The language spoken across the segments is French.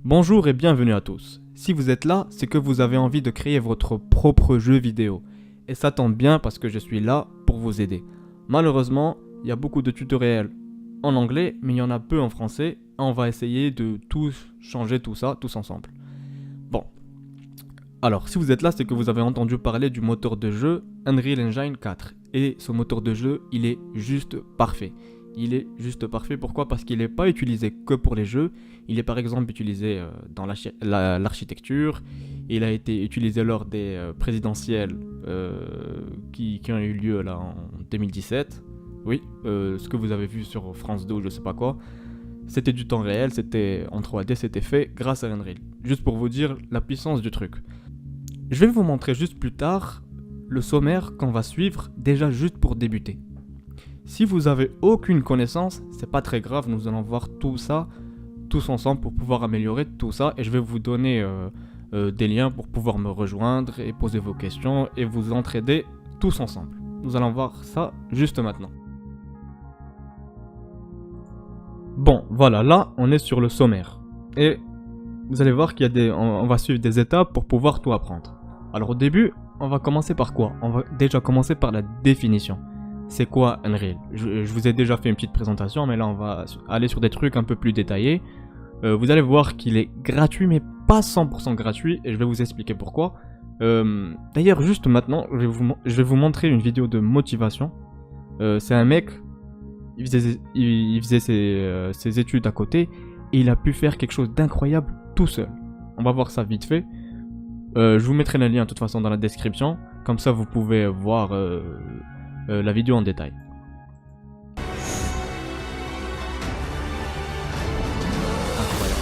Bonjour et bienvenue à tous. Si vous êtes là, c'est que vous avez envie de créer votre propre jeu vidéo. Et ça tombe bien parce que je suis là pour vous aider. Malheureusement, il y a beaucoup de tutoriels en anglais, mais il y en a peu en français. On va essayer de tous changer tout ça, tous ensemble. Bon. Alors, si vous êtes là, c'est que vous avez entendu parler du moteur de jeu Unreal Engine 4. Et ce moteur de jeu, il est juste parfait. Il est juste parfait, pourquoi? Parce qu'il n'est pas utilisé que pour les jeux. Il est par exemple utilisé dans l'architecture. Il a été utilisé lors des présidentielles qui ont eu lieu là en 2017. Oui, ce que vous avez vu sur France 2 ou je sais pas quoi. C'était du temps réel, c'était en 3D, c'était fait grâce à Unreal. Juste pour vous dire la puissance du truc. Je vais vous montrer juste plus tard le sommaire qu'on va suivre déjà juste pour débuter. Si vous avez aucune connaissance, c'est pas très grave, nous allons voir tout ça tous ensemble pour pouvoir améliorer tout ça et je vais vous donner des liens pour pouvoir me rejoindre et poser vos questions et vous entraider tous ensemble. Nous allons voir ça juste maintenant. Bon, voilà, là on est sur le sommaire et vous allez voir qu'il y a on va suivre des étapes pour pouvoir tout apprendre. Alors au début, on va commencer par quoi? On va déjà commencer par la définition. C'est quoi Unreal? Je vous ai déjà fait une petite présentation, mais là on va aller sur des trucs un peu plus détaillés. Vous allez voir qu'il est gratuit, mais pas 100% gratuit, et je vais vous expliquer pourquoi. D'ailleurs, juste maintenant, je vais vous montrer une vidéo de motivation. C'est un mec, il faisait ses études à côté, et il a pu faire quelque chose d'incroyable tout seul. On va voir ça vite fait. Je vous mettrai le lien de toute façon dans la description, comme ça vous pouvez voir la vidéo en détail. Incroyable.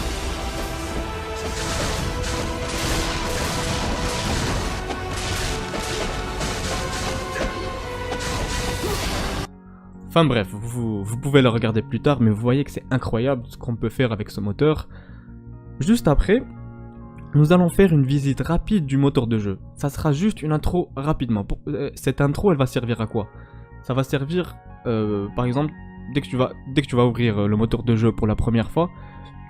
Enfin bref, vous pouvez le regarder plus tard, mais vous voyez que c'est incroyable ce qu'on peut faire avec ce moteur. Juste après, nous allons faire une visite rapide du moteur de jeu. Ça sera juste une intro rapidement. Cette intro, elle va servir à quoi? Ça va servir, par exemple, dès que tu vas ouvrir le moteur de jeu pour la première fois,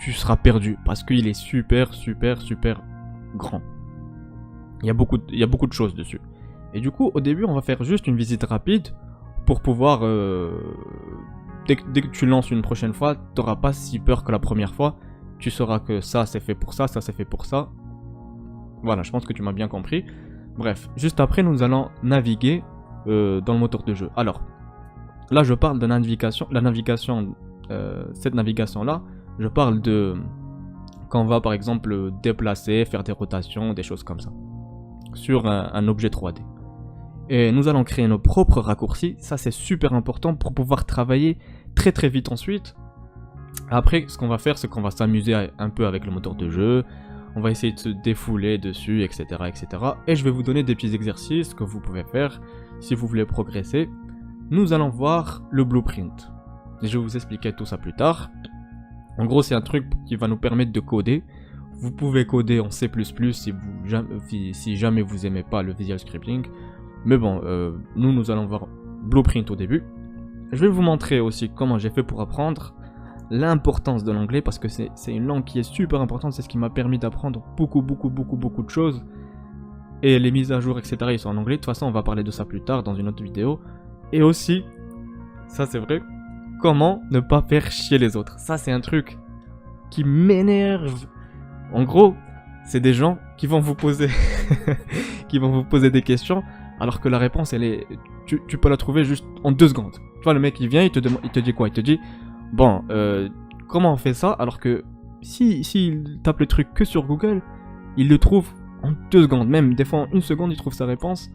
tu seras perdu parce qu'il est super grand. Il y a beaucoup de choses dessus. Et du coup, au début, on va faire juste une visite rapide pour pouvoir... dès que tu lances une prochaine fois, tu n'auras pas si peur que la première fois. Tu sauras que ça c'est fait pour ça c'est fait pour ça. Voilà, je pense que tu m'as bien compris. Bref, juste après nous allons naviguer dans le moteur de jeu. Alors, là je parle de navigation, cette navigation là, je parle de quand on va par exemple déplacer, faire des rotations, des choses comme ça, sur un objet 3D. Et nous allons créer nos propres raccourcis, ça c'est super important pour pouvoir travailler très vite ensuite. Après, ce qu'on va faire, c'est qu'on va s'amuser un peu avec le moteur de jeu, on va essayer de se défouler dessus, etc. Et je vais vous donner des petits exercices que vous pouvez faire si vous voulez progresser. Nous allons voir le blueprint. Et je vais vous expliquer tout ça plus tard. En gros, c'est un truc qui va nous permettre de coder. Vous pouvez coder en C++ si jamais vous aimez pas le visual scripting. Mais bon, nous allons voir blueprint au début. Je vais vous montrer aussi comment j'ai fait pour apprendre l'importance de l'anglais parce que c'est une langue qui est super importante, c'est ce qui m'a permis d'apprendre beaucoup de choses et les mises à jour etc ils sont en anglais. De toute façon on va parler de ça plus tard dans une autre vidéo. Et aussi, ça c'est vrai, comment ne pas faire chier les autres. Ça c'est un truc qui m'énerve. En gros, c'est des gens qui vont vous poser des questions alors que la réponse elle est, tu peux la trouver juste en 2 secondes. Tu vois, le mec il vient, il te dit quoi? Il te dit bon, comment on fait ça? Alors que s'il tape le truc que sur Google, il le trouve en 2 secondes. Même des fois en 1 seconde, il trouve sa réponse.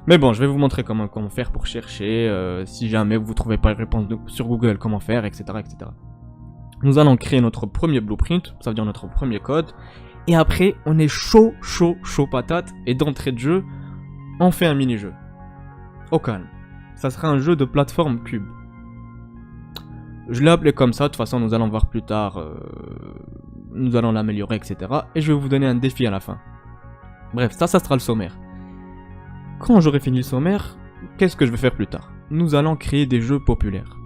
Mais bon, je vais vous montrer comment faire pour chercher. Si jamais vous ne trouvez pas la réponse sur Google, comment faire, etc. Nous allons créer notre premier blueprint, ça veut dire notre premier code. Et après, on est chaud patate. Et d'entrée de jeu, on fait un mini-jeu. Au calme. Ça sera un jeu de plateforme cube. Je l'ai appelé comme ça, de toute façon nous allons voir plus tard, nous allons l'améliorer, etc. Et je vais vous donner un défi à la fin. Bref, ça sera le sommaire. Quand j'aurai fini le sommaire, qu'est-ce que je vais faire plus tard? Nous allons créer des jeux populaires.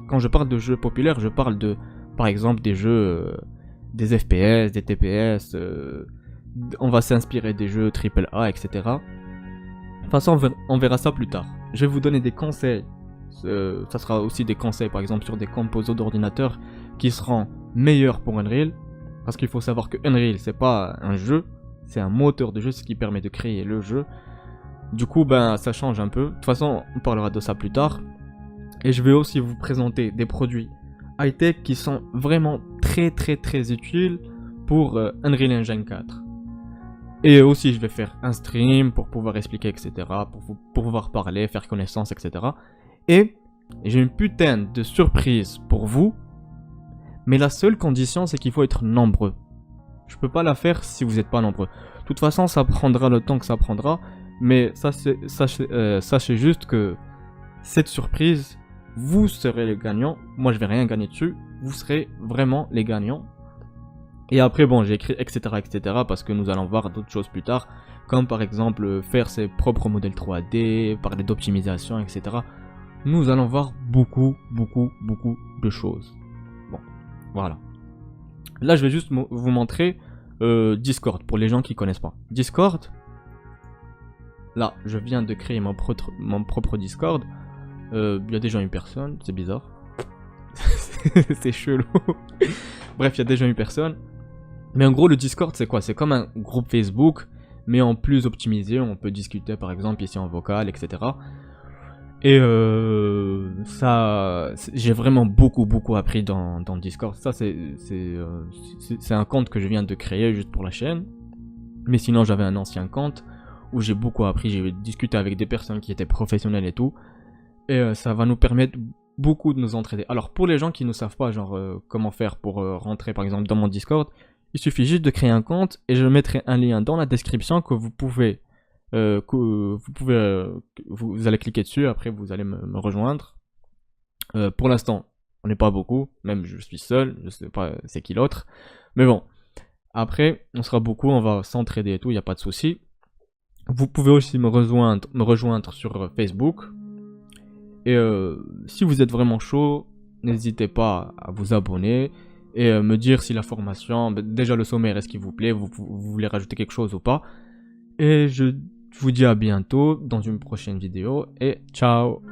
Quand je parle de jeux populaires, je parle de, par exemple, des jeux des FPS, des TPS, on va s'inspirer des jeux AAA, etc. De toute façon, on verra ça plus tard. Je vais vous donner des conseils. Ça sera aussi des conseils, par exemple, sur des composants d'ordinateur qui seront meilleurs pour Unreal. Parce qu'il faut savoir que Unreal, c'est pas un jeu, c'est un moteur de jeu, ce qui permet de créer le jeu. Du coup, ben, ça change un peu. De toute façon, on parlera de ça plus tard. Et je vais aussi vous présenter des produits high-tech qui sont vraiment très utiles pour Unreal Engine 4. Et aussi, je vais faire un stream pour pouvoir expliquer, etc. Pour pouvoir parler, faire connaissance, etc. Et j'ai une putain de surprise pour vous. Mais la seule condition, c'est qu'il faut être nombreux. Je peux pas la faire si vous n'êtes pas nombreux. De toute façon, ça prendra le temps que ça prendra. Mais sachez juste que cette surprise, vous serez les gagnants. Moi, je vais rien gagner dessus. Vous serez vraiment les gagnants. Et après, bon, j'ai écrit etc. parce que nous allons voir d'autres choses plus tard. Comme par exemple, faire ses propres modèles 3D, parler d'optimisation, etc. Nous allons voir beaucoup de choses. Bon, voilà. Là, je vais juste vous montrer Discord, pour les gens qui connaissent pas. Discord, là, je viens de créer mon propre Discord. Il y a déjà une personne, c'est bizarre. C'est chelou. Bref, il y a déjà une personne. Mais en gros, le Discord, c'est quoi? C'est comme un groupe Facebook, mais en plus optimisé. On peut discuter, par exemple, ici en vocal, etc. Et ça, j'ai vraiment beaucoup appris dans Discord. Ça, c'est un compte que je viens de créer juste pour la chaîne. Mais sinon, j'avais un ancien compte où j'ai beaucoup appris. J'ai discuté avec des personnes qui étaient professionnelles et tout. Et ça va nous permettre beaucoup de nous entraider. Alors, pour les gens qui ne savent pas, genre, comment faire pour rentrer, par exemple, dans mon Discord, il suffit juste de créer un compte et je mettrai un lien dans la description que vous pouvez... vous allez cliquer dessus, après vous allez me rejoindre. Pour l'instant, on n'est pas beaucoup, même je suis seul, je sais pas c'est qui l'autre. Mais bon, après, on sera beaucoup, on va s'entraider et tout, il n'y a pas de souci. Vous pouvez aussi me rejoindre sur Facebook. Et si vous êtes vraiment chaud, n'hésitez pas à vous abonner et me dire si la formation, déjà le sommaire, est-ce qu'il vous plaît, vous voulez rajouter quelque chose ou pas. Et je vous dis à bientôt dans une prochaine vidéo et ciao!